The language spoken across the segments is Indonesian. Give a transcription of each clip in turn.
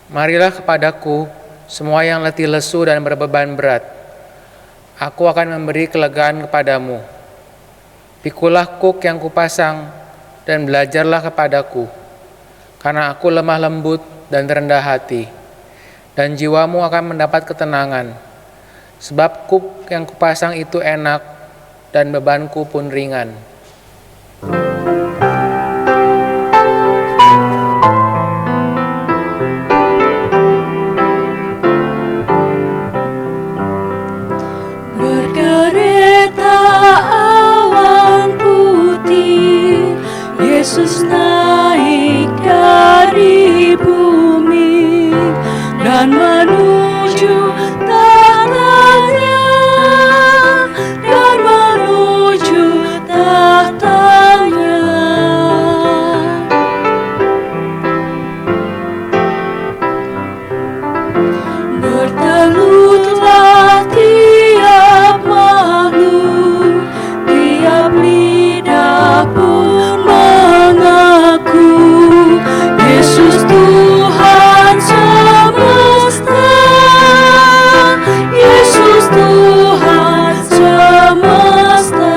Marilah kepadaku semua yang letih lesu dan berbeban berat. Aku akan memberi kelegaan kepadamu. Pikulah kuk yang kupasang dan belajarlah kepadaku, karena aku lemah lembut dan rendah hati, dan jiwamu akan mendapat ketenangan. Sebab kuk yang kupasang itu enak dan bebanku pun ringan. Yesus naik dari bumi dan menuju tahtanya, dan menuju tahtanya. Bertelurlah tiap makhluk, tiap lidah pun mengaku Yesus Tuhan semesta, Yesus Tuhan semesta.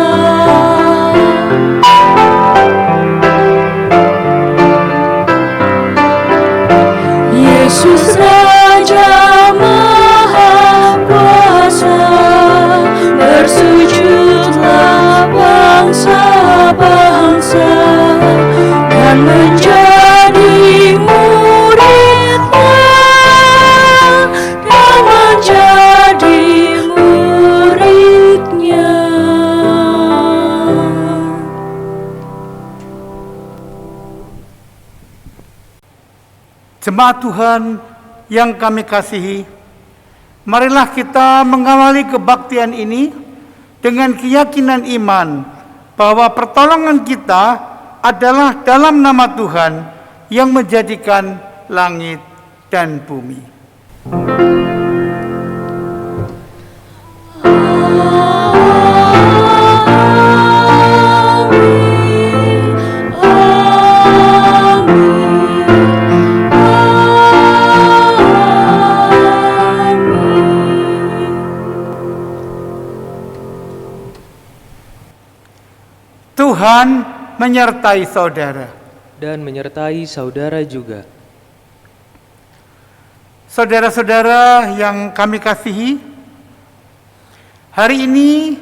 Yesus Raja Maha Kuasa, bersujudlah bangsa-bangsa dan menjadi murid-Nya, dan menjadi murid-Nya. Jemaat Tuhan yang kami kasihi, marilah kita mengawali kebaktian ini dengan keyakinan iman bahwa pertolongan kita adalah dalam nama Tuhan yang menjadikan langit dan bumi. Tuhan menyertai saudara. Dan menyertai saudara juga. Saudara-saudara yang kami kasihi, hari ini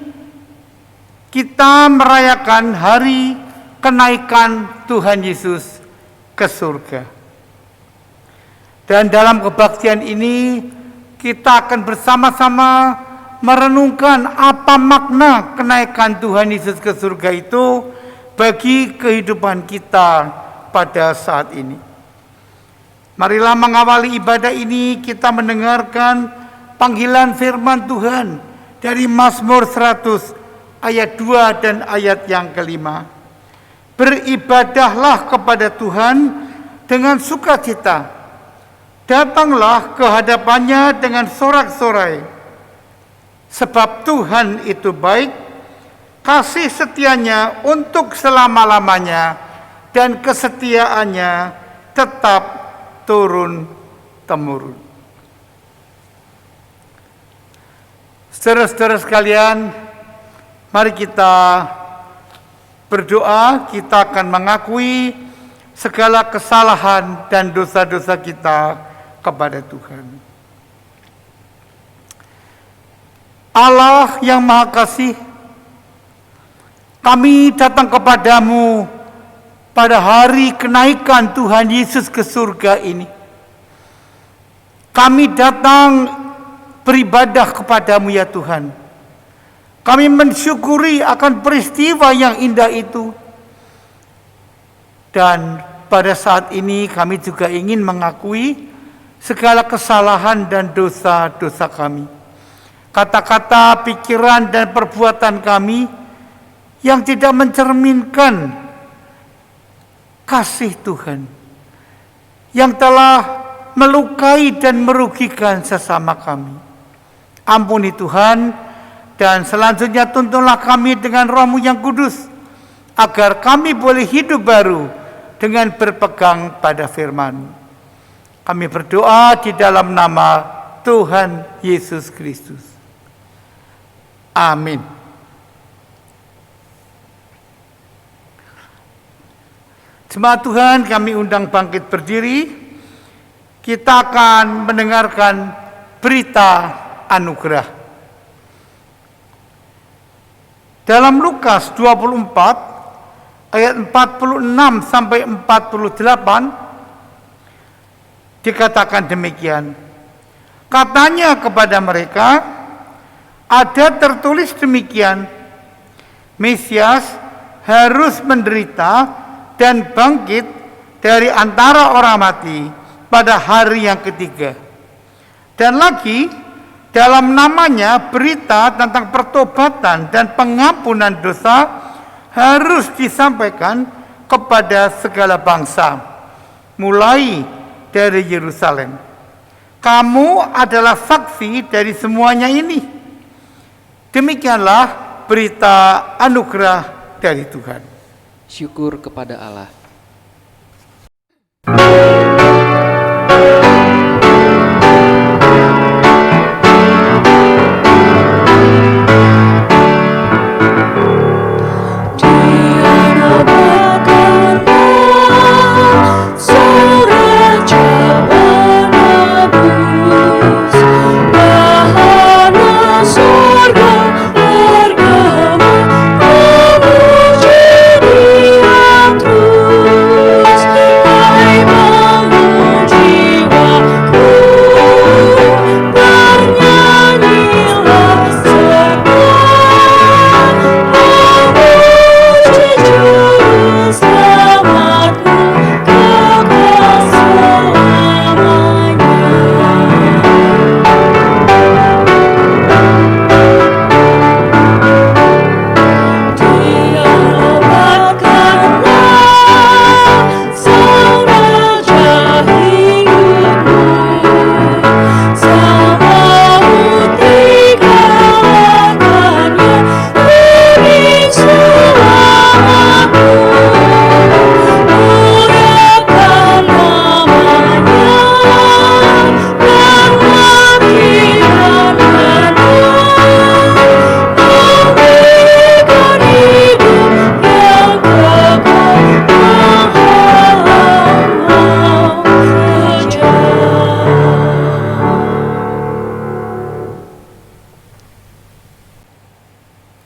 kita merayakan hari kenaikan Tuhan Yesus ke surga. Dan dalam kebaktian ini kita akan bersama-sama merenungkan apa makna kenaikan Tuhan Yesus ke surga itu bagi kehidupan kita pada saat ini. Marilah mengawali ibadah ini kita mendengarkan panggilan firman Tuhan dari Mazmur 100 ayat 2 dan ayat yang kelima. Beribadahlah kepada Tuhan dengan sukacita, datanglah ke hadapannya dengan sorak-sorai. Sebab Tuhan itu baik, kasih setianya untuk selama-lamanya, dan kesetiaannya tetap turun-temurun. Saudara-saudara sekalian, mari kita berdoa. Kita akan mengakui segala kesalahan dan dosa-dosa kita kepada Tuhan. Allah yang Maha Kasih, kami datang kepadamu pada hari kenaikan Tuhan Yesus ke surga ini. Kami datang beribadah kepadamu ya Tuhan. Kami mensyukuri akan peristiwa yang indah itu. Dan pada saat ini kami juga ingin mengakui segala kesalahan dan dosa-dosa kami. Kata-kata, pikiran, dan perbuatan kami yang tidak mencerminkan kasih Tuhan, yang telah melukai dan merugikan sesama kami. Ampuni Tuhan, dan selanjutnya tuntunlah kami dengan Roh-Mu yang kudus, agar kami boleh hidup baru dengan berpegang pada firman-Mu. Kami berdoa di dalam nama Tuhan Yesus Kristus. Amin. Jemaat Tuhan, kami undang bangkit berdiri. Kita akan mendengarkan berita anugerah. Dalam Lukas 24 ayat 46 sampai 48 dikatakan demikian. Katanya kepada mereka, ada tertulis demikian, Mesias harus menderita dan bangkit dari antara orang mati pada hari yang ketiga. Dan lagi, dalam namanya berita tentang pertobatan dan pengampunan dosa harus disampaikan kepada segala bangsa, mulai dari Yerusalem. Kamu adalah saksi dari semuanya ini. Demikianlah berita anugerah dari Tuhan. Syukur kepada Allah.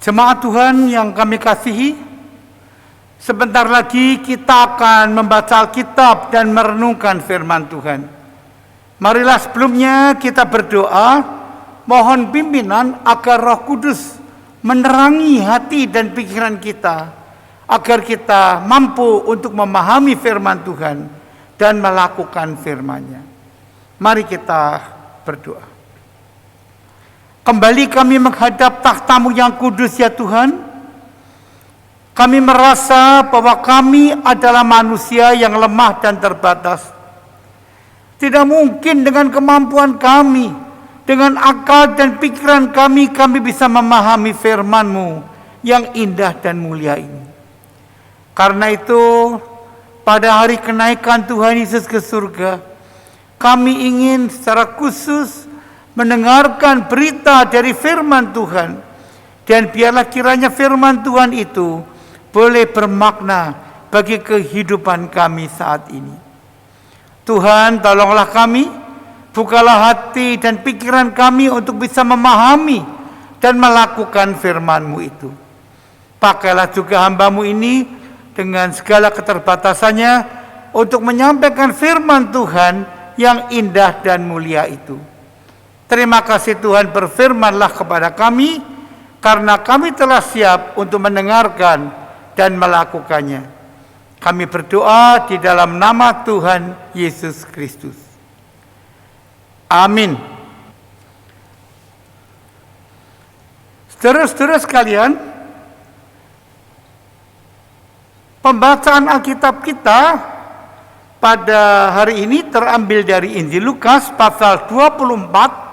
Jemaat Tuhan yang kami kasihi, sebentar lagi kita akan membaca Alkitab dan merenungkan firman Tuhan. Marilah sebelumnya kita berdoa, mohon pimpinan agar Roh Kudus menerangi hati dan pikiran kita, agar kita mampu untuk memahami firman Tuhan dan melakukan firman-Nya. Mari kita berdoa. Kembali kami menghadap takhta-Mu yang kudus ya Tuhan. Kami merasa bahwa kami adalah manusia yang lemah dan terbatas. Tidak mungkin dengan kemampuan kami, dengan akal dan pikiran kami bisa memahami firman-Mu yang indah dan mulia ini. Karena itu, pada hari kenaikan Tuhan Yesus ke surga, kami ingin secara khusus mendengarkan berita dari firman Tuhan, dan biarlah kiranya firman Tuhan itu boleh bermakna bagi kehidupan kami saat ini. Tuhan, tolonglah kami, bukalah hati dan pikiran kami untuk bisa memahami dan melakukan firman-Mu itu. Pakailah juga hamba-Mu ini dengan segala keterbatasannya untuk menyampaikan firman Tuhan yang indah dan mulia itu. Terima kasih Tuhan, berfirmanlah kepada kami, karena kami telah siap untuk mendengarkan dan melakukannya. Kami berdoa di dalam nama Tuhan Yesus Kristus. Amin. Saudara-saudara sekalian, pembacaan Alkitab kita pada hari ini terambil dari Injil Lukas pasal 24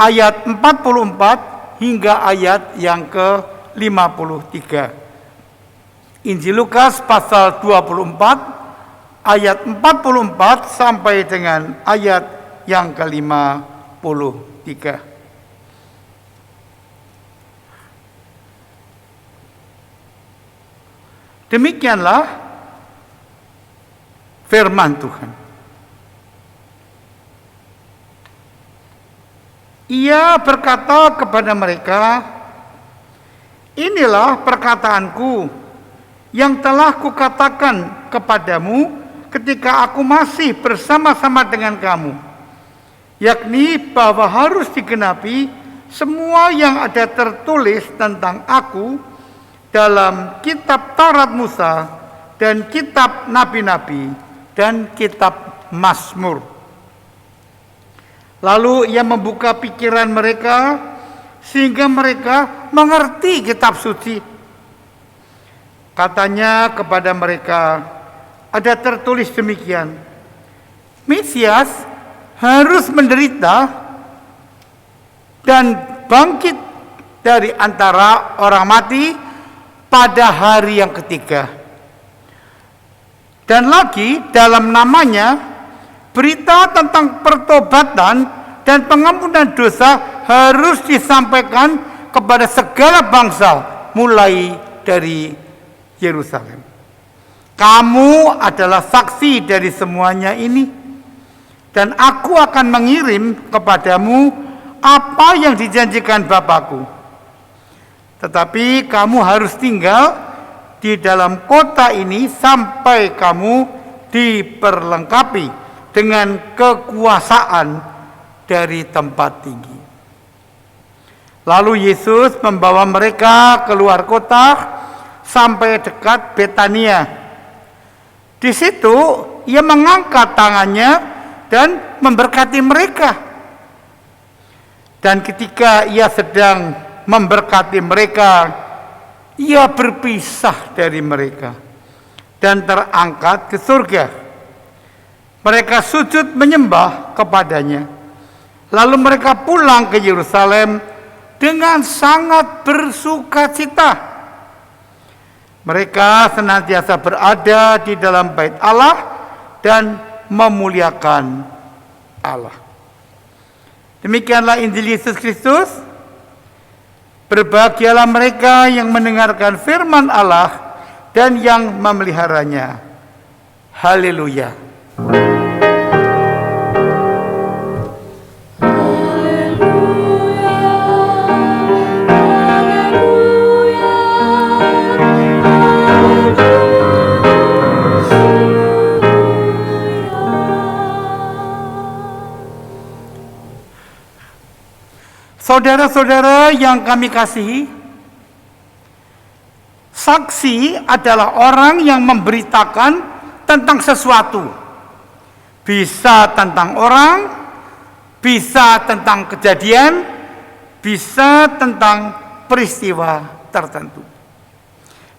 ayat 44 hingga ayat yang ke-53. Injil Lukas pasal 24 ayat 44 sampai dengan ayat yang ke-53. Demikianlah firman Tuhan. Ia berkata kepada mereka, "Inilah perkataanku yang telah kukatakan kepadamu ketika aku masih bersama-sama dengan kamu, yakni bahwa harus digenapi semua yang ada tertulis tentang aku dalam kitab Taurat Musa dan kitab nabi-nabi dan kitab Mazmur." Lalu ia membuka pikiran mereka sehingga mereka mengerti kitab suci. Katanya kepada mereka, ada tertulis demikian, Mesias harus menderita dan bangkit dari antara orang mati pada hari yang ketiga. Dan lagi dalam namanya berita tentang pertobatan dan pengampunan dosa harus disampaikan kepada segala bangsa mulai dari Yerusalem. Kamu adalah saksi dari semuanya ini, dan aku akan mengirim kepadamu apa yang dijanjikan Bapakku. Tetapi kamu harus tinggal di dalam kota ini sampai kamu diperlengkapi dengan kekuasaan dari tempat tinggi. Lalu Yesus membawa mereka keluar kota sampai dekat Betania. Di situ ia mengangkat tangannya dan memberkati mereka. Dan ketika ia sedang memberkati mereka, ia berpisah dari mereka dan terangkat ke surga. Mereka sujud menyembah kepadanya. Lalu mereka pulang ke Yerusalem dengan sangat bersukacita. Mereka senantiasa berada di dalam bait Allah dan memuliakan Allah. Demikianlah Injil Yesus Kristus. Berbahagialah mereka yang mendengarkan firman Allah dan yang memeliharanya. Haleluya. Saudara-saudara yang kami kasihi, saksi adalah orang yang memberitakan tentang sesuatu. Bisa tentang orang, bisa tentang kejadian, bisa tentang peristiwa tertentu.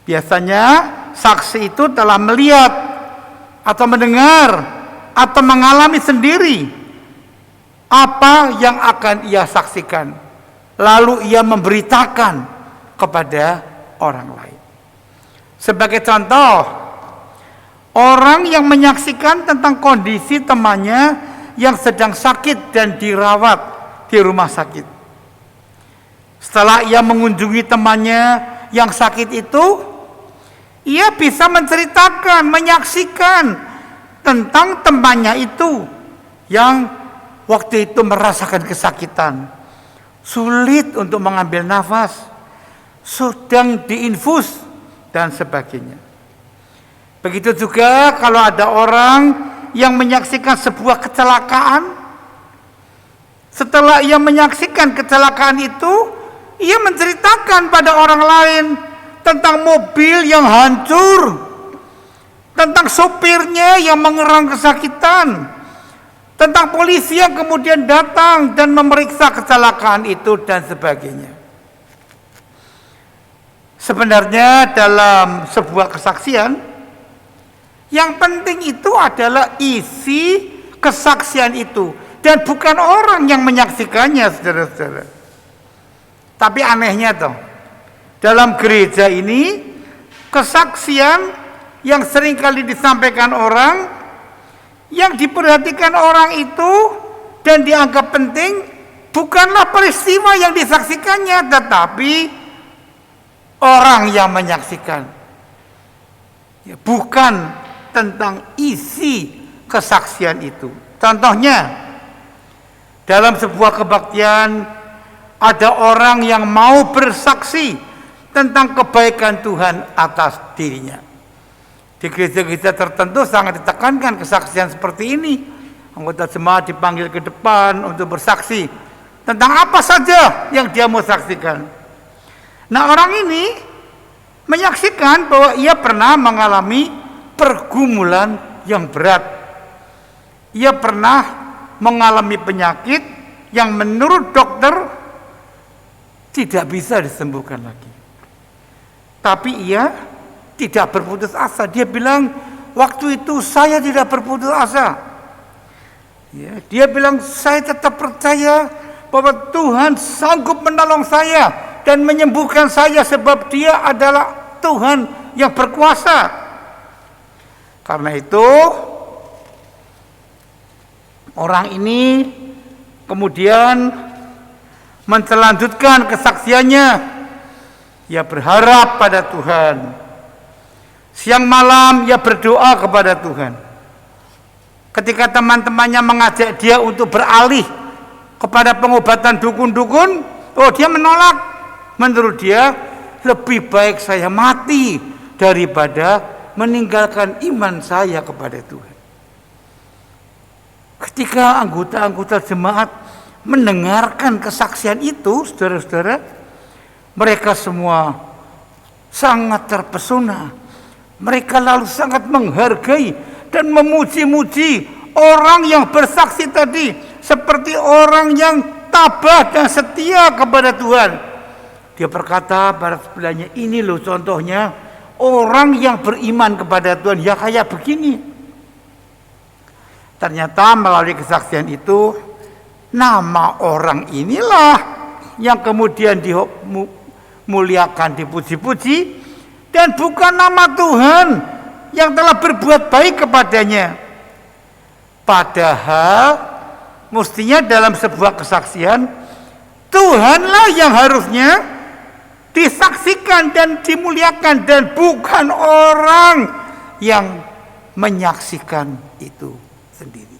Biasanya saksi itu telah melihat atau mendengar atau mengalami sendiri apa yang akan ia saksikan, lalu ia memberitakan kepada orang lain. Sebagai contoh, orang yang menyaksikan tentang kondisi temannya yang sedang sakit dan dirawat di rumah sakit. Setelah ia mengunjungi temannya yang sakit itu, ia bisa menceritakan, menyaksikan tentang temannya itu yang waktu itu merasakan kesakitan, sulit untuk mengambil nafas, sedang diinfus, dan sebagainya. Begitu juga kalau ada orang yang menyaksikan sebuah kecelakaan. Setelah ia menyaksikan kecelakaan itu, ia menceritakan pada orang lain tentang mobil yang hancur, tentang sopirnya yang mengerang kesakitan, tentang polisi yang kemudian datang dan memeriksa kecelakaan itu, dan sebagainya. Sebenarnya dalam sebuah kesaksian, yang penting itu adalah isi kesaksian itu, dan bukan orang yang menyaksikannya, saudara-saudara. Tapi anehnya toh, dalam gereja ini kesaksian yang sering kali disampaikan orang, yang diperhatikan orang itu dan dianggap penting bukanlah peristiwa yang disaksikannya, tetapi orang yang menyaksikan. Ya, bukan tentang isi kesaksian itu. Contohnya, dalam sebuah kebaktian ada orang yang mau bersaksi tentang kebaikan Tuhan atas dirinya. Di gereja-gereja tertentu sangat ditekankan kesaksian seperti ini. Anggota jemaat dipanggil ke depan untuk bersaksi tentang apa saja yang dia mau saksikan. Nah, orang ini menyaksikan bahwa ia pernah mengalami pergumulan yang berat. Ia pernah mengalami penyakit yang menurut dokter tidak bisa disembuhkan lagi. Tapi ia tidak berputus asa. Dia bilang, waktu itu saya tidak berputus asa. Ya, dia bilang, saya tetap percaya bahwa Tuhan sanggup menolong saya dan menyembuhkan saya sebab Dia adalah Tuhan yang berkuasa. Karena itu, orang ini kemudian melanjutkan kesaksiannya. Ia berharap pada Tuhan. Siang malam ia berdoa kepada Tuhan. Ketika teman-temannya mengajak dia untuk beralih kepada pengobatan dukun-dukun, dia menolak. Menurut dia, lebih baik saya mati daripada meninggalkan iman saya kepada Tuhan. Ketika anggota-anggota jemaat mendengarkan kesaksian itu, saudara-saudara, mereka semua sangat terpesona. Mereka lalu sangat menghargai dan memuji-muji orang yang bersaksi tadi seperti orang yang tabah dan setia kepada Tuhan. Dia berkata pada sebelahnya, ini loh contohnya orang yang beriman kepada Tuhan, ya kayak begini. Ternyata melalui kesaksian itu, nama orang inilah yang kemudian dimuliakan, dipuji-puji, dan bukan nama Tuhan yang telah berbuat baik kepadanya. Padahal mestinya dalam sebuah kesaksian, Tuhanlah yang harusnya disaksikan dan dimuliakan, dan bukan orang yang menyaksikan itu sendiri.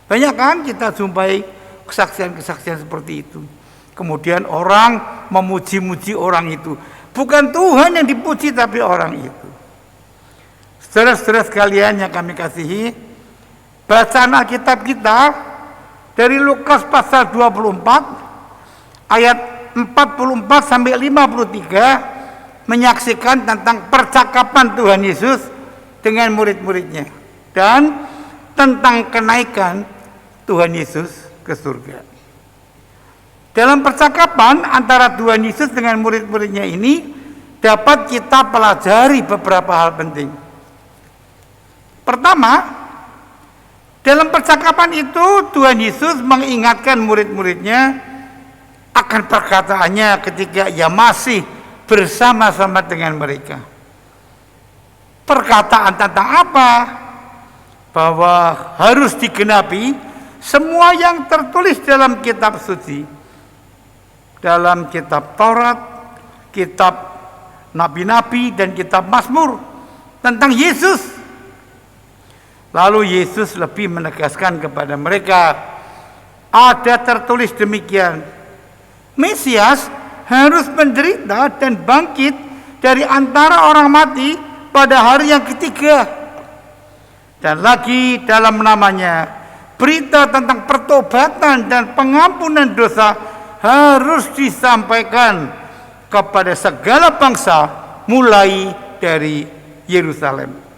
Banyak kan kita jumpai kesaksian-kesaksian seperti itu. Kemudian orang memuji-muji orang itu. Bukan Tuhan yang dipuji, tapi orang itu. Saudara-saudara sekalian yang kami kasihi, bacaan Alkitab kita dari Lukas pasal 24 ayat 44 sampai 53 menyaksikan tentang percakapan Tuhan Yesus dengan murid-muridnya dan tentang kenaikan Tuhan Yesus ke surga. Dalam percakapan antara Tuhan Yesus dengan murid-muridnya ini dapat kita pelajari beberapa hal penting. Pertama, dalam percakapan itu Tuhan Yesus mengingatkan murid-muridnya akan perkataannya ketika ia masih bersama-sama dengan mereka. Perkataan tentang apa? Bahwa harus digenapi semua yang tertulis dalam kitab suci, dalam kitab Taurat, kitab nabi-nabi, dan kitab Mazmur tentang Yesus. Lalu Yesus lebih menegaskan kepada mereka, ada tertulis demikian, Mesias harus menderita dan bangkit dari antara orang mati pada hari yang ketiga. Dan lagi dalam namanya, berita tentang pertobatan dan pengampunan dosa harus disampaikan kepada segala bangsa mulai dari Yerusalem.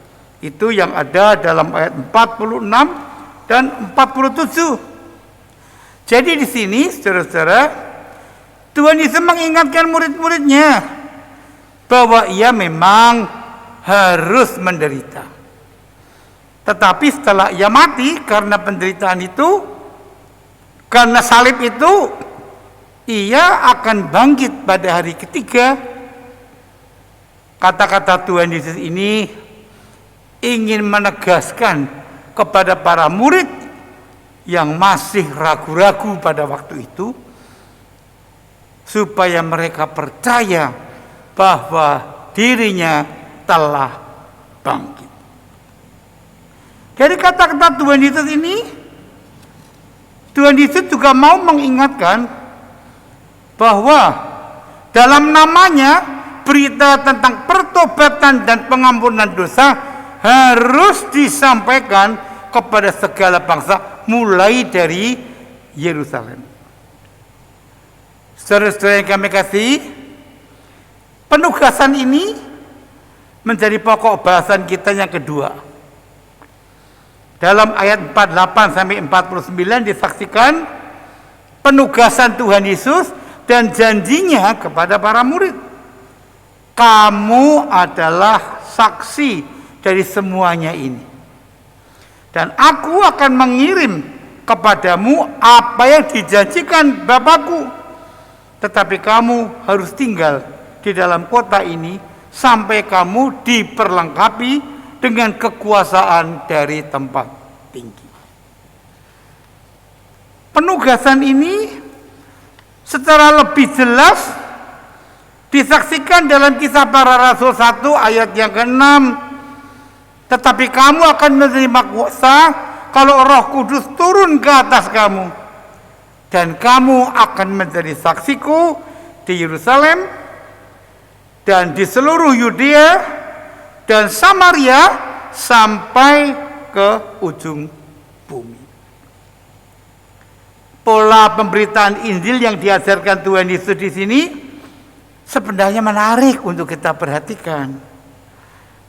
Itu yang ada dalam ayat 46 dan 47. Jadi di sini saudara-saudara, Tuhan Yesus mengingatkan murid-muridnya bahwa ia memang harus menderita. Tetapi setelah ia mati karena penderitaan itu, karena salib itu, ia akan bangkit pada hari ketiga. Kata-kata Tuhan Yesus ini ingin menegaskan kepada para murid yang masih ragu-ragu pada waktu itu, supaya mereka percaya bahwa dirinya telah bangkit. Dari kata-kata Tuhan Yesus ini, Tuhan Yesus juga mau mengingatkan bahwa dalam namanya berita tentang pertobatan dan pengampunan dosa harus disampaikan kepada segala bangsa, mulai dari Yerusalem. Saudara-saudara yang kami kasih, penugasan ini menjadi pokok bahasan kita yang kedua. Dalam ayat 48 sampai 49 disaksikan penugasan Tuhan Yesus dan janjinya kepada para murid. Kamu adalah saksi dari semuanya ini. Dan aku akan mengirim kepadamu apa yang dijanjikan Bapakku. Tetapi kamu harus tinggal di dalam kota ini sampai kamu diperlengkapi dengan kekuasaan dari tempat tinggi. Penugasan ini secara lebih jelas disaksikan dalam Kisah Para Rasul 1 ayat yang ke-6. Tetapi kamu akan menerima kuasa kalau Roh Kudus turun ke atas kamu. Dan kamu akan menjadi saksiku di Yerusalem dan di seluruh Yudea dan Samaria sampai ke ujung bumi. Pola pemberitaan Injil yang diajarkan Tuhan Yesus di sini sebenarnya menarik untuk kita perhatikan.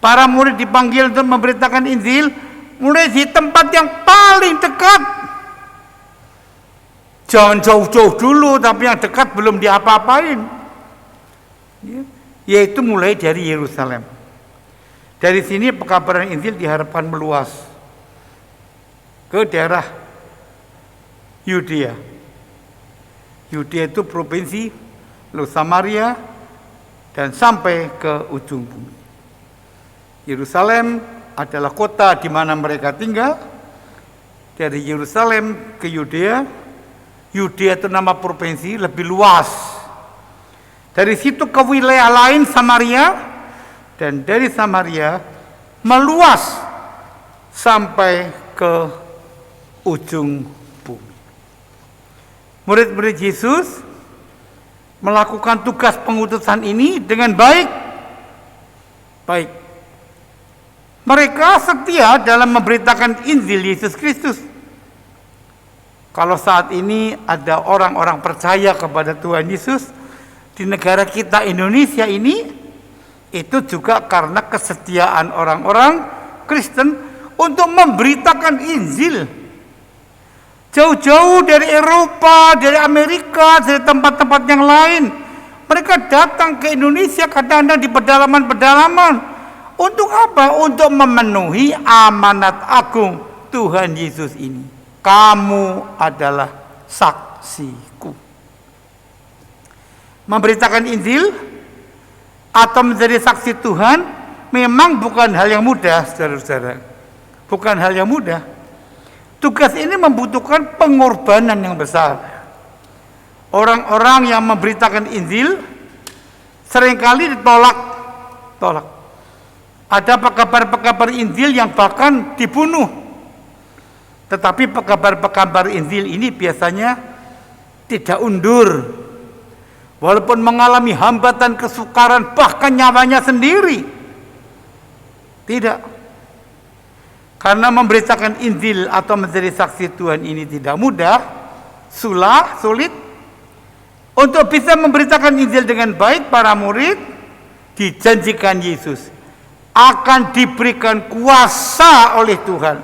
Para murid dipanggil untuk memberitakan Injil mulai di tempat yang paling dekat. Jangan jauh-jauh dulu, tapi yang dekat belum diapa-apain. Yaitu mulai dari Yerusalem. Dari sini pekabaran Injil diharapkan meluas ke daerah Yudea. Yudea itu provinsi, lalu Samaria, dan sampai ke ujung bumi. Yerusalem adalah kota di mana mereka tinggal. Dari Yerusalem ke Yudea. Yudea itu nama provinsi, lebih luas. Dari situ ke wilayah lain Samaria, dan dari Samaria meluas sampai ke ujung bumi. Murid-murid Yesus melakukan tugas pengutusan ini dengan baik. Mereka setia dalam memberitakan Injil Yesus Kristus. Kalau saat ini ada orang-orang percaya kepada Tuhan Yesus di negara kita Indonesia ini, itu juga karena kesetiaan orang-orang Kristen untuk memberitakan Injil. Jauh-jauh dari Eropa, dari Amerika, dari tempat-tempat yang lain, mereka datang ke Indonesia kadang-kadang di pedalaman-pedalaman. Untuk apa? Untuk memenuhi amanat agung Tuhan Yesus ini. Kamu adalah saksiku. Memberitakan Injil atau menjadi saksi Tuhan memang bukan hal yang mudah, saudara-saudara. Bukan hal yang mudah. Tugas ini membutuhkan pengorbanan yang besar. Orang-orang yang memberitakan Injil seringkali ditolak. Ada pekabar-pekabar Injil yang bahkan dibunuh. Tetapi pekabar-pekabar Injil ini biasanya tidak undur. Walaupun mengalami hambatan, kesukaran, bahkan nyawanya sendiri. Tidak. Karena memberitakan Injil atau menjadi saksi Tuhan ini tidak mudah, sulit. Untuk bisa memberitakan Injil dengan baik, para murid dijanjikan Yesus akan diberikan kuasa oleh Tuhan.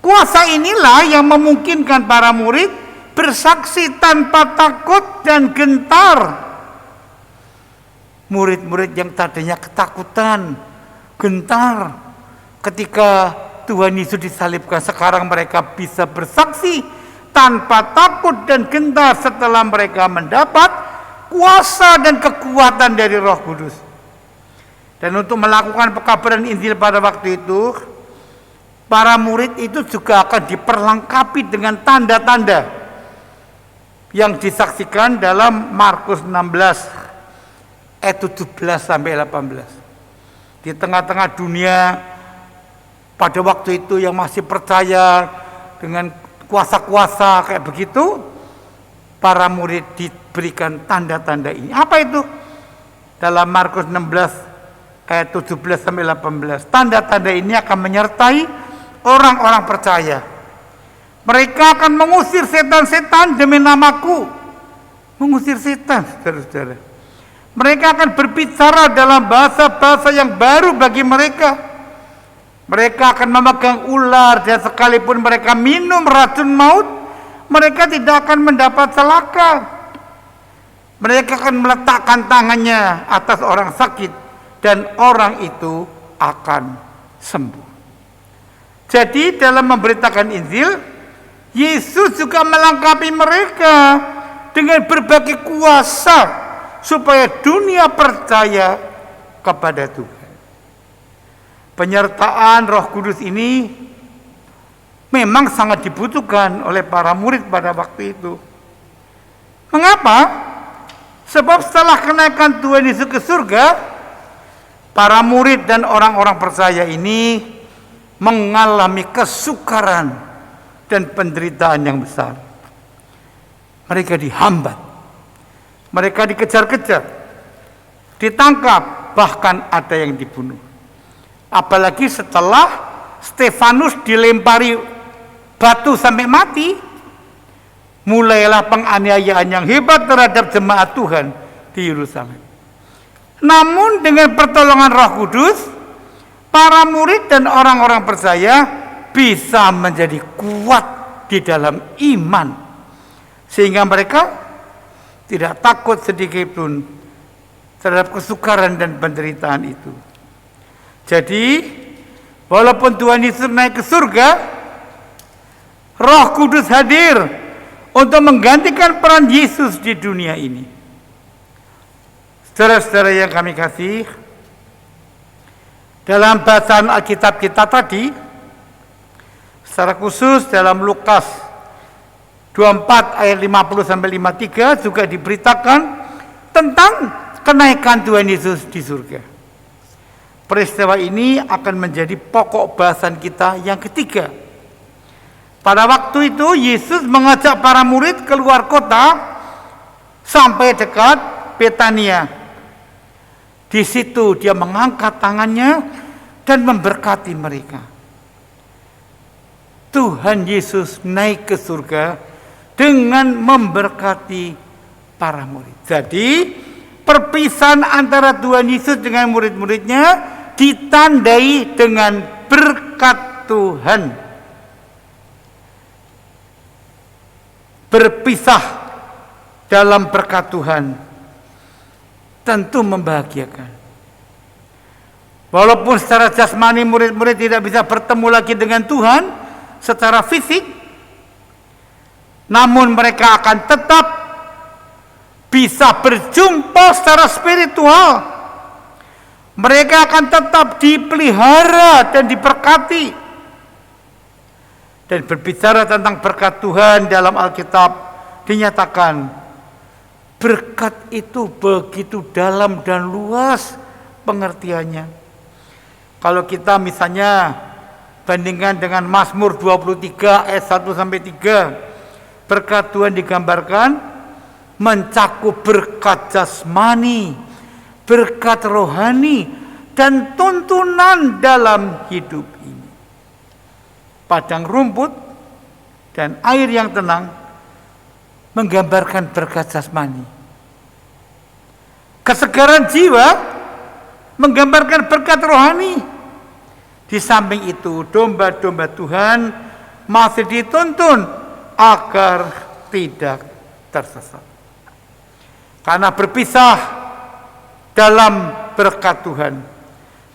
Kuasa inilah yang memungkinkan para murid bersaksi tanpa takut dan gentar. Murid-murid yang tadinya ketakutan, gentar ketika Tuhan Yesus disalibkan, sekarang mereka bisa bersaksi tanpa takut dan gentar setelah mereka mendapat kuasa dan kekuatan dari Roh Kudus. Dan untuk melakukan pekabaran Injil pada waktu itu, para murid itu juga akan diperlengkapi dengan tanda-tanda yang disaksikan dalam Markus 16 ayat 17 sampai 18. Di tengah-tengah dunia pada waktu itu yang masih percaya dengan kuasa-kuasa kayak begitu, para murid diberikan tanda-tanda ini. Apa itu? Dalam Markus 16 ayat 17 sampai 18. Tanda-tanda ini akan menyertai orang-orang percaya. Mereka akan mengusir setan-setan demi namaku. Mengusir setan, saudara-saudara. Mereka akan berbicara dalam bahasa-bahasa yang baru bagi mereka. Mereka akan memegang ular, dan sekalipun mereka minum racun maut, mereka tidak akan mendapat celaka. Mereka akan meletakkan tangannya atas orang sakit, dan orang itu akan sembuh. Jadi dalam memberitakan Injil, Yesus juga melengkapi mereka dengan berbagai kuasa supaya dunia percaya kepada Tuhan. Penyertaan Roh Kudus ini memang sangat dibutuhkan oleh para murid pada waktu itu. Mengapa? Sebab setelah kenaikan Tuhan Yesus ke surga, para murid dan orang-orang percaya ini mengalami kesukaran dan penderitaan yang besar. Mereka dihambat, mereka dikejar-kejar, ditangkap, bahkan ada yang dibunuh. Apalagi setelah Stefanus dilempari batu sampai mati, mulailah penganiayaan yang hebat terhadap jemaat Tuhan di Yerusalem. Namun dengan pertolongan Roh Kudus, para murid dan orang-orang percaya bisa menjadi kuat di dalam iman, sehingga mereka tidak takut sedikit pun terhadap kesukaran dan penderitaan itu. Jadi, walaupun Tuhan Yesus naik ke surga, Roh Kudus hadir untuk menggantikan peran Yesus di dunia ini. Saudara-saudara yang kami kasih, dalam bacaan Alkitab kita tadi, secara khusus dalam Lukas 24 ayat 50 sampai 53 juga diberitakan tentang kenaikan Tuhan Yesus di surga. Peristiwa ini akan menjadi pokok bahasan kita yang ketiga. Pada waktu itu Yesus mengajak para murid keluar kota sampai dekat Betania. Di situ dia mengangkat tangannya dan memberkati mereka. Tuhan Yesus naik ke surga dengan memberkati para murid. Jadi perpisahan antara Tuhan Yesus dengan murid-muridnya ditandai dengan berkat Tuhan. Berpisah dalam berkat Tuhan tentu membahagiakan. Walaupun secara jasmani murid-murid tidak bisa bertemu lagi dengan Tuhan secara fisik, namun mereka akan tetap bisa berjumpa secara spiritual. Mereka akan tetap dipelihara dan diberkati. Dan berbicara tentang berkat Tuhan dalam Alkitab dinyatakan berkat itu begitu dalam dan luas pengertiannya. Kalau kita misalnya bandingkan dengan Mazmur 23 ayat 1 sampai 3, berkat Tuhan digambarkan mencakup berkat jasmani, berkat rohani, dan tuntunan dalam hidup ini. Padang rumput dan air yang tenang menggambarkan berkat jasmani. Kesegaran jiwa menggambarkan berkat rohani. Di samping itu, domba-domba Tuhan masih dituntun agar tidak tersesat. Karena berpisah dalam berkat Tuhan,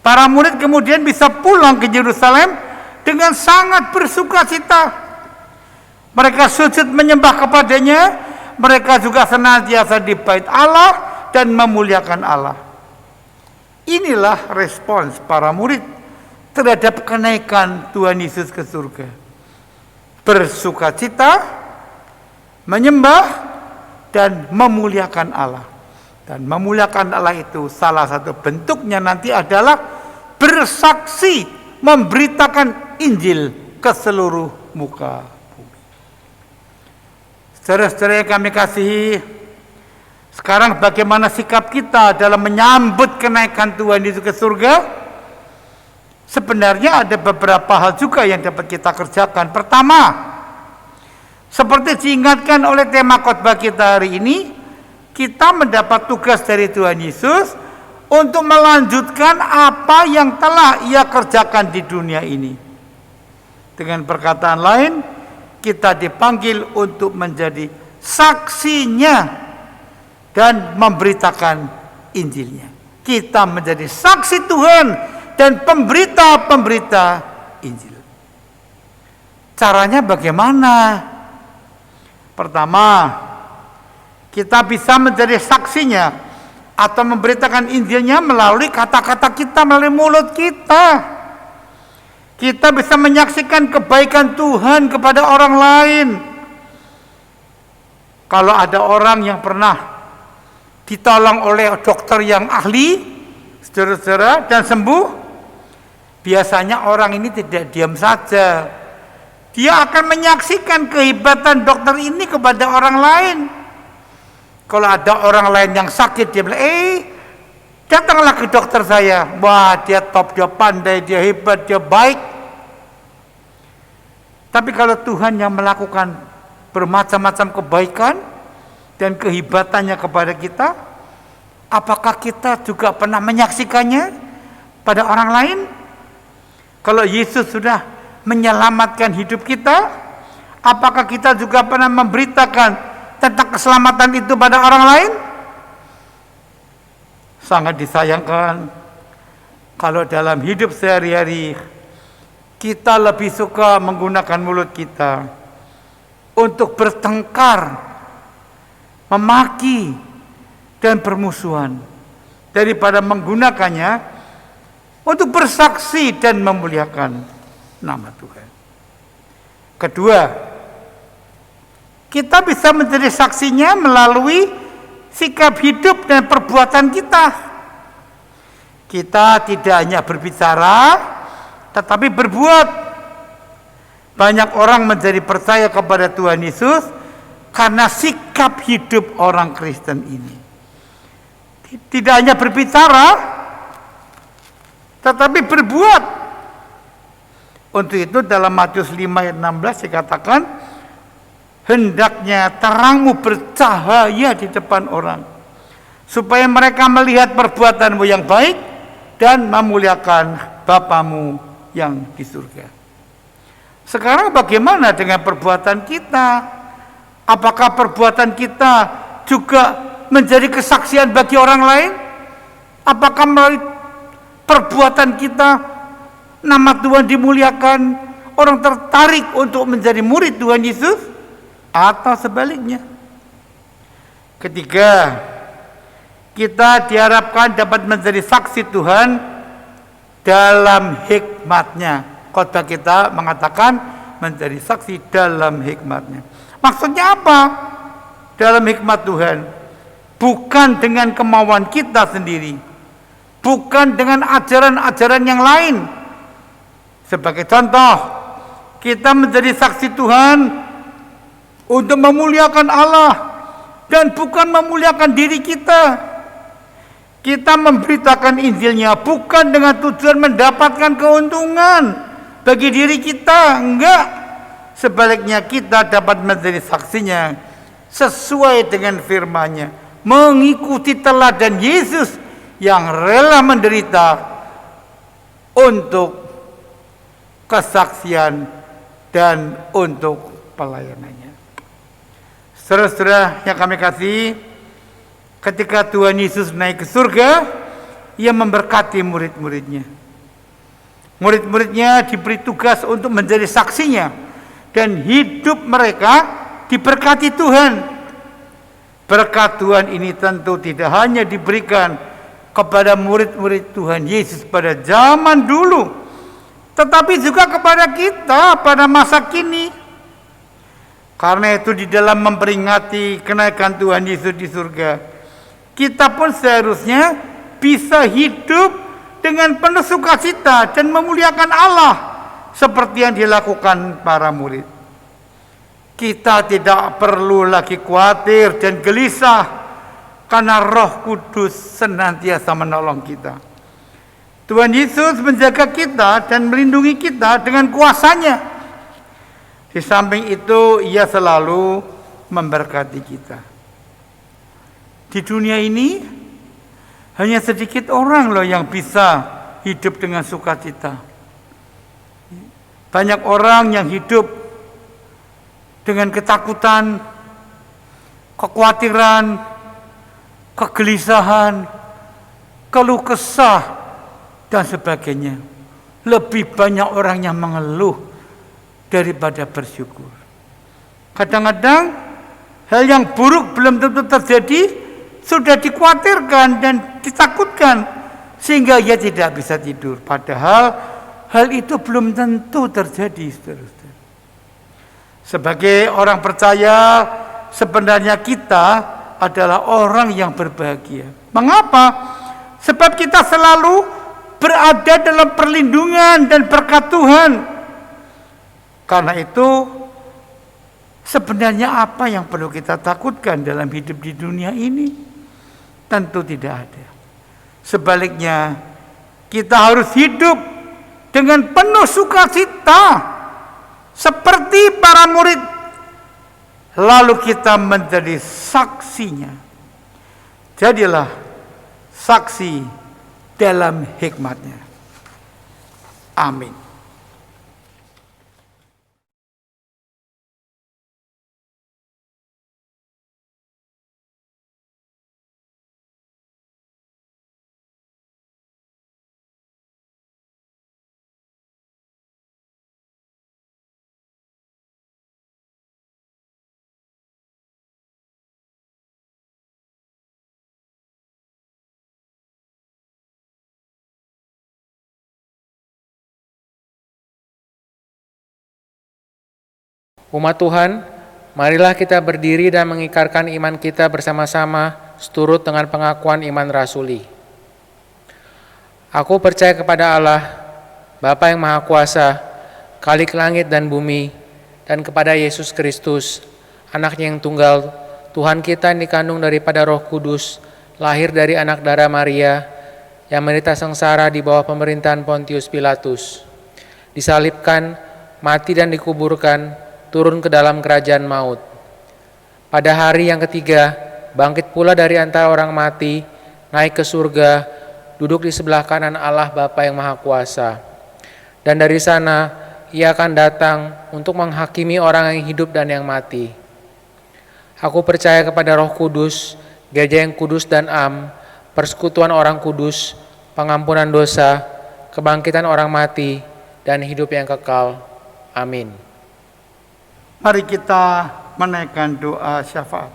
para murid kemudian bisa pulang ke Yerusalem dengan sangat bersukacita. Mereka sujud menyembah kepadanya, mereka juga senantiasa di bait Allah dan memuliakan Allah. Inilah respons para murid terhadap kenaikan Tuhan Yesus ke surga. Bersukacita, menyembah, dan memuliakan Allah. Dan memuliakan Allah itu salah satu bentuknya nanti adalah bersaksi, memberitakan Injil ke seluruh muka bumi. Saudara-saudara yang kami kasihi, sekarang bagaimana sikap kita dalam menyambut kenaikan Tuhan Yesus ke surga? Sebenarnya ada beberapa hal juga yang dapat kita kerjakan. Pertama, seperti diingatkan oleh tema khotbah kita hari ini, kita mendapat tugas dari Tuhan Yesus untuk melanjutkan apa yang telah Ia kerjakan di dunia ini. Dengan perkataan lain, kita dipanggil untuk menjadi saksinya dan memberitakan Injilnya. Kita menjadi saksi Tuhan dan pemberita-pemberita Injil. Caranya bagaimana? Pertama, kita bisa menjadi saksinya atau memberitakan Injilnya melalui kata-kata kita, melalui mulut kita. Kita bisa menyaksikan kebaikan Tuhan kepada orang lain. Kalau ada orang yang pernah ditolong oleh dokter yang ahli, saudara-saudara, dan sembuh, biasanya orang ini tidak diam saja. Dia akan menyaksikan kehebatan dokter ini kepada orang lain. Kalau ada orang lain yang sakit, dia bilang, datanglah ke dokter saya. Wah, dia top, dia pandai, dia hebat, dia baik. Tapi kalau Tuhan yang melakukan bermacam-macam kebaikan dan kehebatannya kepada kita, apakah kita juga pernah menyaksikannya pada orang lain? Kalau Yesus sudah menyelamatkan hidup kita, apakah kita juga pernah memberitakan tentang keselamatan itu pada orang lain? Sangat disayangkan kalau dalam hidup sehari-hari kita lebih suka menggunakan mulut kita untuk bertengkar, memaki, dan bermusuhan, daripada menggunakannya untuk bersaksi dan memuliakan nama Tuhan. Kedua, kita bisa menjadi saksinya melalui sikap hidup dan perbuatan kita. Kita tidak hanya berbicara, tetapi berbuat. Banyak orang menjadi percaya kepada Tuhan Yesus karena sikap hidup orang Kristen ini. Tidak hanya berbicara, tetapi berbuat. Untuk itu dalam Matius 5 ayat 16 dikatakan, hendaknya terangmu bercahaya di depan orang, supaya mereka melihat perbuatanmu yang baik dan memuliakan Bapamu yang di surga. Sekarang bagaimana dengan perbuatan kita? Apakah perbuatan kita juga menjadi kesaksian bagi orang lain? Apakah melalui perbuatan kita nama Tuhan dimuliakan, orang tertarik untuk menjadi murid Tuhan Yesus? Atau sebaliknya? Ketiga, kita diharapkan dapat menjadi saksi Tuhan dalam hikmat-Nya. Khotbah kita mengatakan menjadi saksi dalam hikmat-Nya. Maksudnya apa? Dalam hikmat Tuhan, bukan dengan kemauan kita sendiri, bukan dengan ajaran-ajaran yang lain. Sebagai contoh, kita menjadi saksi Tuhan untuk memuliakan Allah dan bukan memuliakan diri kita. Kita memberitakan Injilnya bukan dengan tujuan mendapatkan keuntungan bagi diri kita, enggak. Sebaliknya kita dapat menjadi saksinya sesuai dengan firman-Nya, mengikuti teladan Yesus yang rela menderita untuk kesaksian dan untuk pelayanannya. Saudara-saudara yang kami kasih, ketika Tuhan Yesus naik ke surga, Ia memberkati murid-muridnya. Murid-muridnya diberi tugas untuk menjadi saksinya, dan hidup mereka diberkati Tuhan. Berkat Tuhan ini tentu tidak hanya diberikan kepada murid-murid Tuhan Yesus pada zaman dulu, tetapi juga kepada kita pada masa kini. Karena itu di dalam memperingati kenaikan Tuhan Yesus di surga, kita pun seharusnya bisa hidup dengan penuh sukacita dan memuliakan Allah seperti yang dilakukan para murid. Kita tidak perlu lagi khawatir dan gelisah karena Roh Kudus senantiasa menolong kita. Tuhan Yesus menjaga kita dan melindungi kita dengan kuasa-Nya. Di samping itu, Ia selalu memberkati kita. Di dunia ini hanya sedikit orang loh yang bisa hidup dengan sukacita. Banyak orang yang hidup dengan ketakutan, kekhawatiran, kegelisahan, keluh kesah, dan sebagainya. Lebih banyak orang yang mengeluh daripada bersyukur. Kadang-kadang hal yang buruk belum tentu terjadi, sudah dikhawatirkan dan ditakutkan sehingga ia tidak bisa tidur. Padahal hal itu belum tentu terjadi, saudara-saudara. Sebagai orang percaya, sebenarnya kita adalah orang yang berbahagia. Mengapa? Sebab kita selalu berada dalam perlindungan dan berkat Tuhan. Karena itu, sebenarnya apa yang perlu kita takutkan dalam hidup di dunia ini? Tentu tidak ada. Sebaliknya, kita harus hidup dengan penuh sukacita seperti para murid. Lalu kita menjadi saksinya. Jadilah saksi dalam hikmat-Nya. Amin. Umat Tuhan, marilah kita berdiri dan mengikrarkan iman kita bersama-sama seturut dengan pengakuan iman rasuli. Aku percaya kepada Allah, Bapa yang Maha Kuasa, Khalik langit dan bumi, dan kepada Yesus Kristus, Anak-Nya yang tunggal, Tuhan kita yang dikandung daripada Roh Kudus, lahir dari anak darah Maria, yang menderita sengsara di bawah pemerintahan Pontius Pilatus, disalibkan, mati dan dikuburkan, turun ke dalam kerajaan maut. Pada hari yang ketiga, bangkit pula dari antara orang mati, naik ke surga, duduk di sebelah kanan Allah Bapa yang Maha Kuasa. Dan dari sana, Ia akan datang untuk menghakimi orang yang hidup dan yang mati. Aku percaya kepada Roh Kudus, Gereja yang kudus dan am, persekutuan orang kudus, pengampunan dosa, kebangkitan orang mati, dan hidup yang kekal. Amin. Mari kita menaikkan doa syafaat.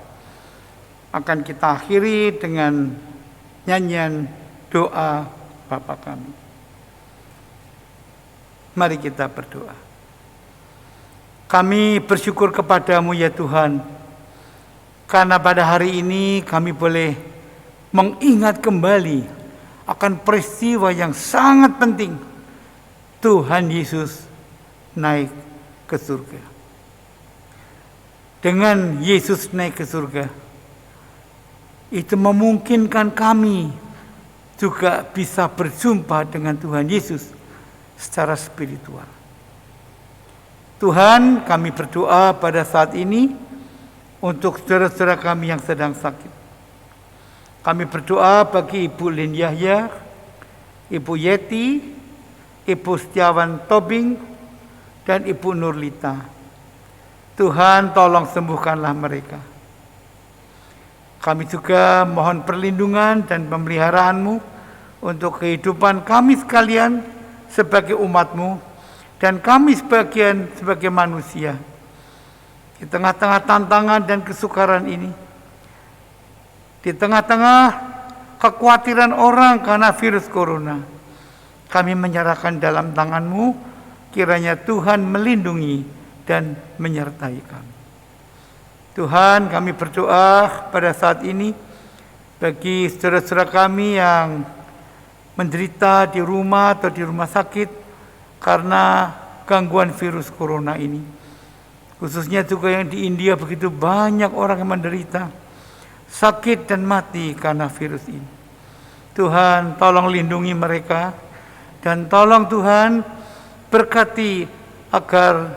Akan kita akhiri dengan nyanyian doa Bapa kami. Mari kita berdoa. Kami bersyukur kepadamu ya Tuhan, karena pada hari ini kami boleh mengingat kembali akan peristiwa yang sangat penting. Tuhan Yesus naik ke surga. Dengan Yesus naik ke surga, itu memungkinkan kami juga bisa berjumpa dengan Tuhan Yesus secara spiritual. Tuhan, kami berdoa pada saat ini untuk saudara-saudara kami yang sedang sakit. Kami berdoa bagi Ibu Lin Yahya, Ibu Yeti, Ibu Setiawan Tobing, dan Ibu Nurlita. Tuhan, tolong sembuhkanlah mereka. Kami juga mohon perlindungan dan pemeliharaan-Mu untuk kehidupan kami sekalian sebagai umat-Mu dan kami sebagai manusia. Di tengah-tengah tantangan dan kesukaran ini, di tengah-tengah kekhawatiran orang karena virus corona. Kami menyerahkan dalam tangan-Mu, kiranya Tuhan melindungi dan menyertai kami. Tuhan, kami berdoa pada saat ini bagi saudara-saudara kami yang menderita di rumah atau di rumah sakit karena gangguan virus corona ini. Khususnya juga yang di India, begitu banyak orang yang menderita, sakit dan mati karena virus ini. Tuhan, tolong lindungi mereka, dan tolong Tuhan berkati agar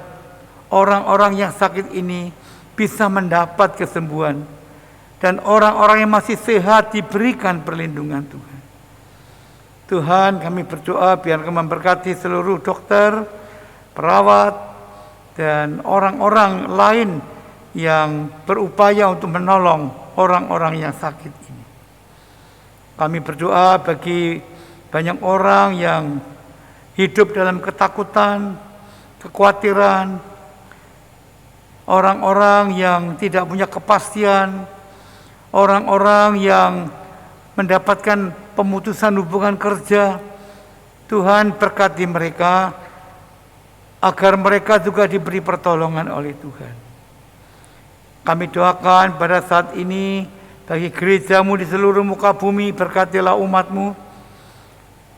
orang-orang yang sakit ini bisa mendapat kesembuhan, dan orang-orang yang masih sehat diberikan perlindungan Tuhan. Tuhan, kami berdoa biar Engkau memberkati seluruh dokter, perawat, dan orang-orang lain yang berupaya untuk menolong orang-orang yang sakit ini. Kami berdoa bagi banyak orang yang hidup dalam ketakutan, kekhawatiran, orang-orang yang tidak punya kepastian, orang-orang yang mendapatkan pemutusan hubungan kerja. Tuhan, berkati mereka agar mereka juga diberi pertolongan oleh Tuhan. Kami doakan pada saat ini bagi gereja-Mu di seluruh muka bumi, berkatilah umat-Mu.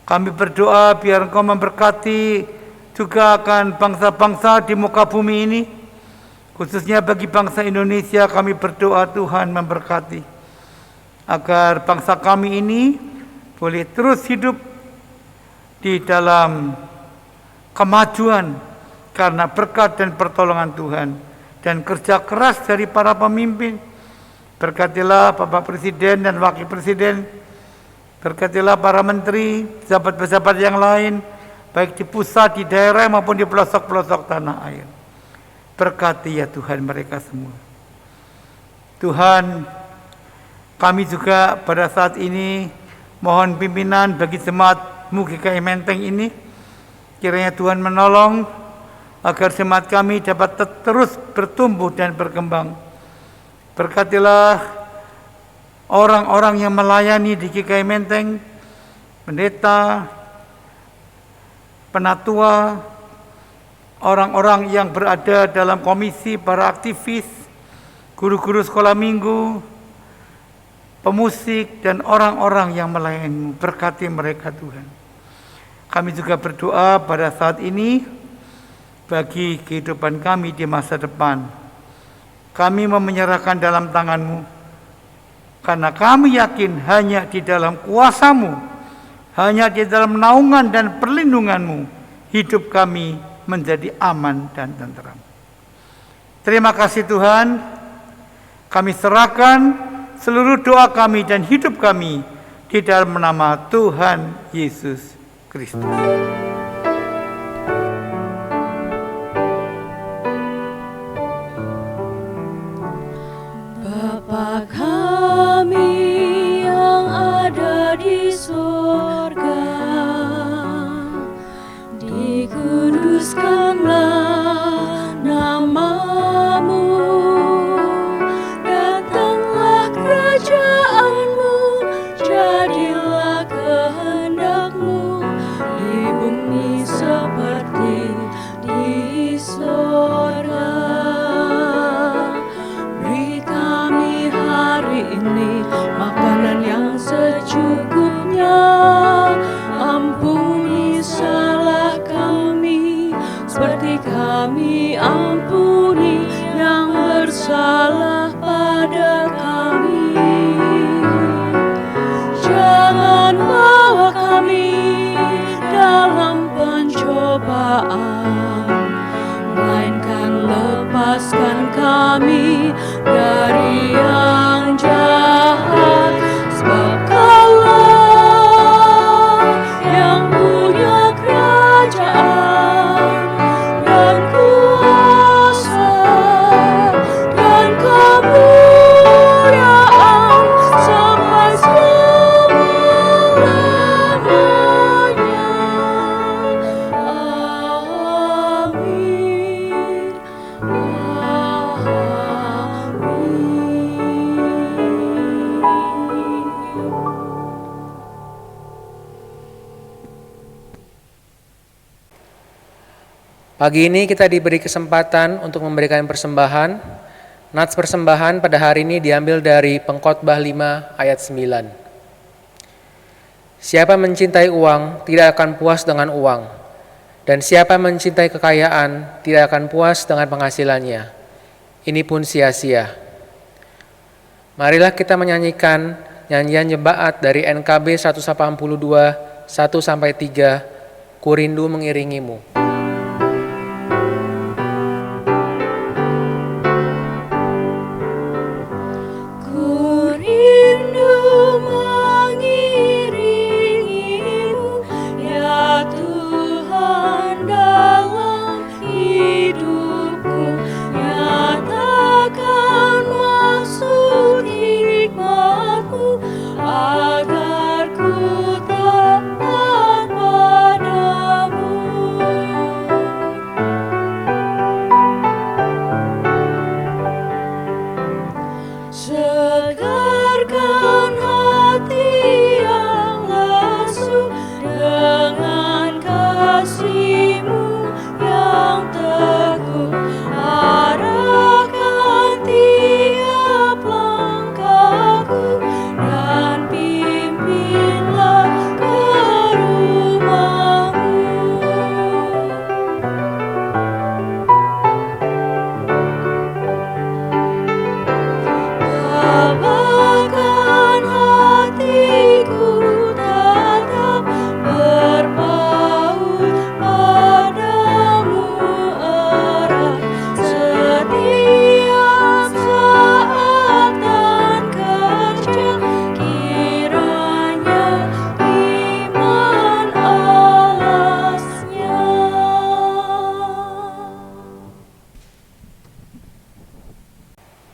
Kami berdoa biar Engkau memberkati juga akan bangsa-bangsa di muka bumi ini, khususnya bagi bangsa Indonesia. Kami berdoa Tuhan memberkati agar bangsa kami ini boleh terus hidup di dalam kemajuan karena berkat dan pertolongan Tuhan dan kerja keras dari para pemimpin. Berkatilah Bapak Presiden dan Wakil Presiden, berkatilah para menteri, pejabat-pejabat yang lain, baik di pusat, di daerah maupun di pelosok-pelosok tanah air. Berkati ya Tuhan mereka semua. Tuhan, kami juga pada saat ini mohon pimpinan bagi jemaat-Mu GKI Menteng ini. Kiranya Tuhan menolong agar jemaat kami dapat terus bertumbuh dan berkembang. Berkatilah orang-orang yang melayani di GKI Menteng, pendeta, penatua, orang-orang yang berada dalam komisi, para aktivis, guru-guru sekolah minggu, pemusik, dan orang-orang yang melayani. Berkati mereka Tuhan. Kami juga berdoa pada saat ini bagi kehidupan kami di masa depan. Kami mau menyerahkan dalam tangan-Mu, karena kami yakin hanya di dalam kuasa-Mu, hanya di dalam naungan dan perlindungan-Mu, hidup kami menjadi aman dan tenteram. Terima kasih Tuhan, kami serahkan seluruh doa kami dan hidup kami di dalam nama Tuhan Yesus Kristus. Bapa kami yang ada di sorga, dikuduskanlah nama-Mu, datanglah kerajaan-Mu, jadilah kehendak-Mu di bumi seperti di sorga. Ini makanan yang secukupnya, ampuni salah kami seperti kami ampuni yang bersalah pada kami. Jangan bawa kami dalam pencobaan, melainkan lepaskan kami dari yang jahat, sebab Kaulah yang punya kerajaan dan kuasa dan kemuliaan sampai selama-lamanya. Amin. Pagi ini kita diberi kesempatan untuk memberikan persembahan. Nats persembahan pada hari ini diambil dari Pengkhotbah 5 ayat 9. Siapa mencintai uang tidak akan puas dengan uang, dan siapa mencintai kekayaan tidak akan puas dengan penghasilannya. Ini pun sia-sia. Marilah kita menyanyikan nyanyian jemaat dari NKB 182 1-3, Ku rindu mengiringimu.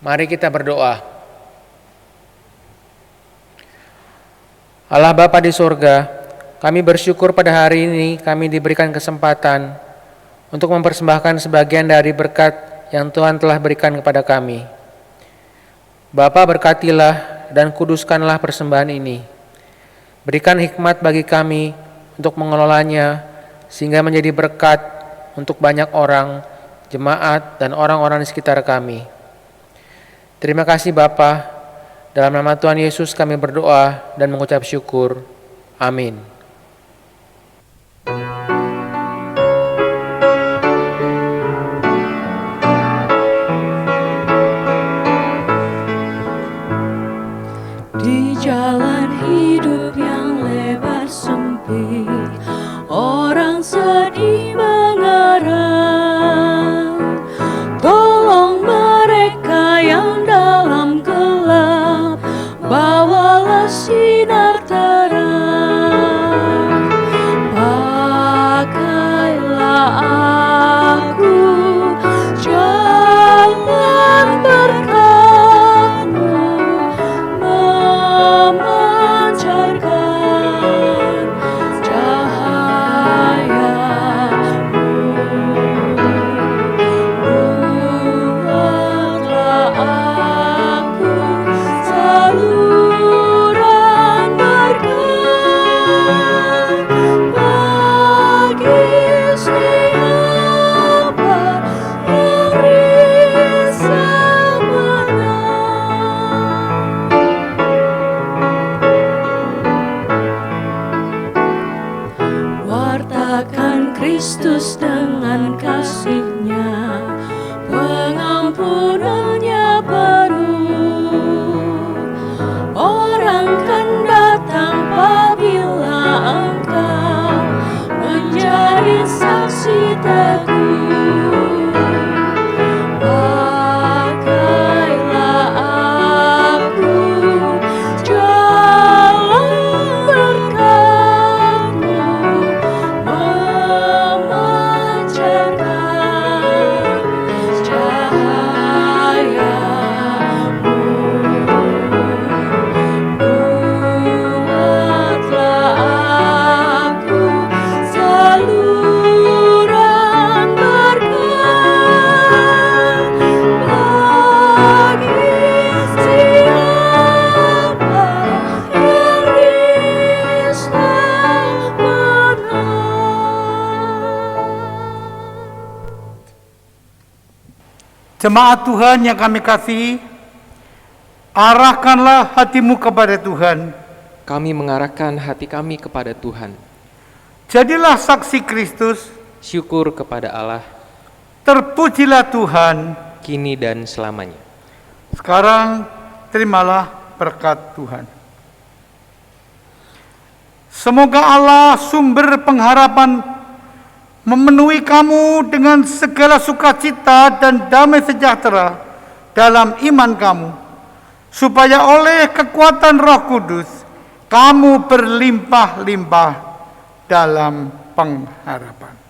Mari kita berdoa. Allah Bapa di surga, kami bersyukur pada hari ini kami diberikan kesempatan untuk mempersembahkan sebagian dari berkat yang Tuhan telah berikan kepada kami. Bapa, berkatilah dan kuduskanlah persembahan ini. Berikan hikmat bagi kami untuk mengelolanya sehingga menjadi berkat untuk banyak orang, jemaat, dan orang-orang di sekitar kami. Terima kasih Bapa, dalam nama Tuhan Yesus kami berdoa dan mengucap syukur. Amin. Di jalan hidup yang lebar sempit, orang sedih mengerang. Tolong mereka yang dalam gelap, bawalah sinar terang. Jemaat Tuhan yang kami kasihi, arahkanlah hatimu kepada Tuhan. Kami mengarahkan hati kami kepada Tuhan. Jadilah saksi Kristus, Syukur kepada Allah, terpujilah Tuhan. kini dan selamanya. Sekarang terimalah berkat Tuhan. Semoga Allah sumber pengharapan memenuhi kamu dengan segala sukacita dan damai sejahtera dalam iman kamu, supaya oleh kekuatan Roh Kudus kamu berlimpah-limpah dalam pengharapan.